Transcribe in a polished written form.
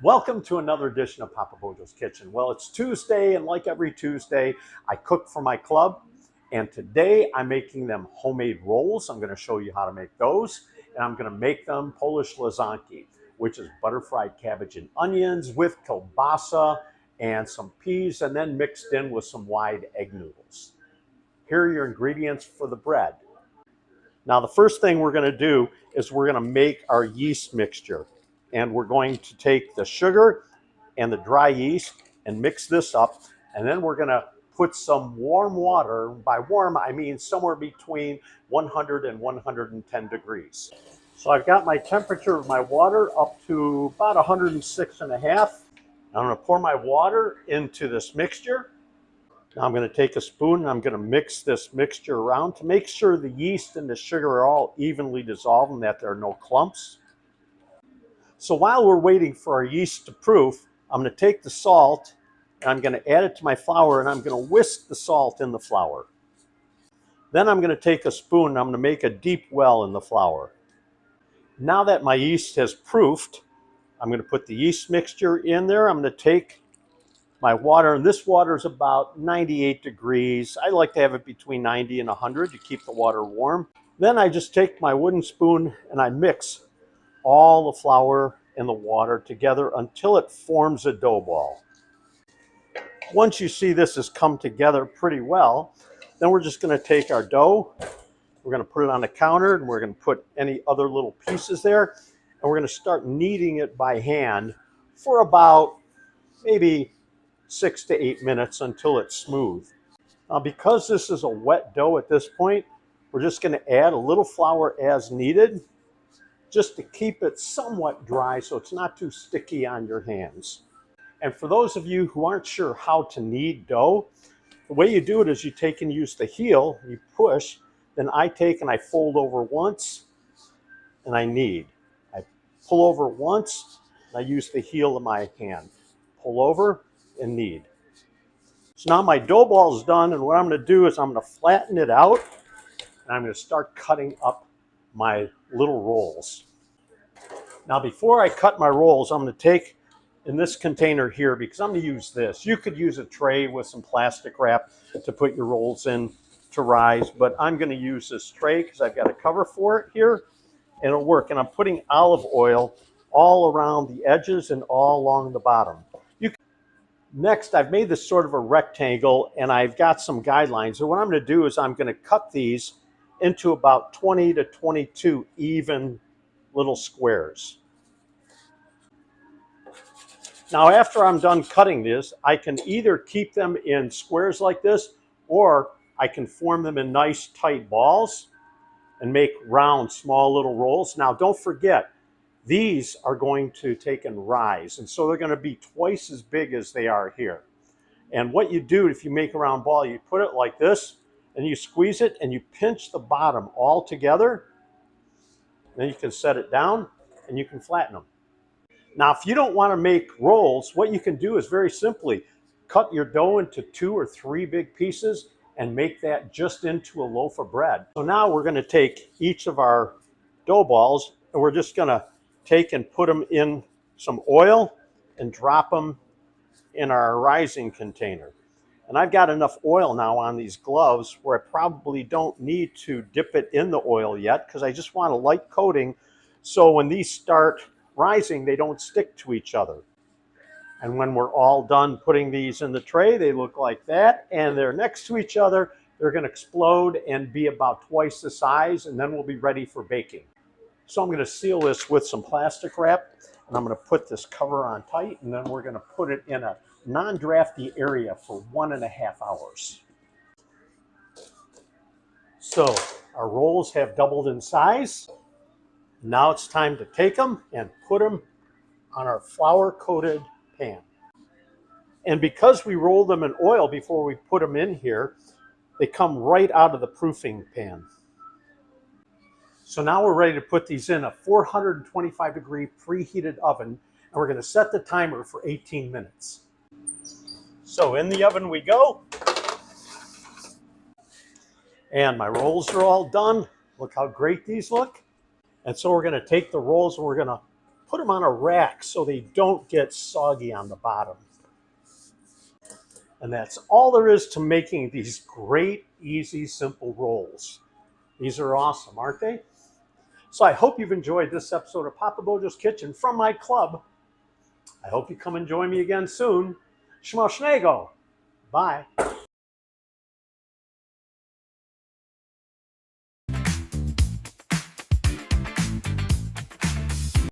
Welcome to another edition of Papa Bojo's Kitchen. Well, it's Tuesday, and like every Tuesday, I cook for my club. And today I'm making them homemade rolls. I'm going to show you how to make those. And I'm going to make them Polish lasagna, which is butter-fried cabbage and onions with kielbasa and some peas, and then mixed in with some wide egg noodles. Here are your ingredients for the bread. Now, the first thing we're going to do is we're going to make our yeast mixture. And we're going to take the sugar and the dry yeast and mix this up. And then we're going to put some warm water. By warm, I mean somewhere between 100 and 110 degrees. So I've got my temperature of my water up to about 106.5. I'm going to pour my water into this mixture. Now I'm going to take a spoon and I'm going to mix this mixture around to make sure the yeast and the sugar are all evenly dissolved and that there are no clumps. So while we're waiting for our yeast to proof, I'm going to take the salt and I'm going to add it to my flour, and I'm going to whisk the salt in the flour. Then I'm going to take a spoon and I'm going to make a deep well in the flour. Now that my yeast has proofed, I'm going to put the yeast mixture in there. I'm going to take my water, and this water is about 98 degrees. I like to have it between 90 and 100 to keep the water warm. Then I just take my wooden spoon and I mix all the flour and the water together until it forms a dough ball. Once you see this has come together pretty well, then we're just going to take our dough, we're going to put it on the counter, and we're going to put any other little pieces there, and we're going to start kneading it by hand for about maybe 6 to 8 minutes until it's smooth. Now, because this is a wet dough at this point, we're just going to add a little flour as needed, just to keep it somewhat dry so it's not too sticky on your hands. And for those of you who aren't sure how to knead dough, the way you do it is you take and use the heel, you push, then I take and I fold over once and I knead. I pull over once and I use the heel of my hand. Pull over and knead. So now my dough ball is done, and what I'm going to do is I'm going to flatten it out and I'm going to start cutting up my little rolls. Now, before I cut my rolls, I'm going to take in this container here, because I'm going to use this. You could use a tray with some plastic wrap to put your rolls in to rise, but I'm going to use this tray because I've got a cover for it here, and it'll work. And I'm putting olive oil all around the edges and all along the bottom. Next, I've made this sort of a rectangle, and I've got some guidelines. So what I'm going to do is I'm going to cut these into about 20 to 22 even little squares. Now, after I'm done cutting this, I can either keep them in squares like this, or I can form them in nice tight balls and make round, small little rolls. Now, don't forget, these are going to take and rise, and so they're going to be twice as big as they are here. And what you do if you make a round ball, you put it like this, and you squeeze it, and you pinch the bottom all together. Then you can set it down, and you can flatten them. Now, if you don't want to make rolls, what you can do is very simply cut your dough into 2 or 3 big pieces and make that just into a loaf of bread. So now we're going to take each of our dough balls, and we're just going to take and put them in some oil and drop them in our rising container. And I've got enough oil now on these gloves where I probably don't need to dip it in the oil yet, because I just want a light coating so when these start rising, they don't stick to each other. And when we're all done putting these in the tray, they look like that, and they're next to each other. They're going to explode and be about twice the size, and then we'll be ready for baking. So I'm going to seal this with some plastic wrap, and I'm going to put this cover on tight, and then we're going to put it in a non-drafty area for 1.5 hours. So our rolls have doubled in size. Now it's time to take them and put them on our flour-coated pan. And because we roll them in oil before we put them in here, they come right out of the proofing pan. So now we're ready to put these in a 425 degree preheated oven, and we're going to set the timer for 18 minutes. So in the oven we go. And my rolls are all done. Look how great these look. And so we're going to take the rolls and we're going to put them on a rack so they don't get soggy on the bottom. And that's all there is to making these great, easy, simple rolls. These are awesome, aren't they? So I hope you've enjoyed this episode of Papa Bojo's Kitchen from my club. I hope you come and join me again soon. Schmo Schnego. Bye.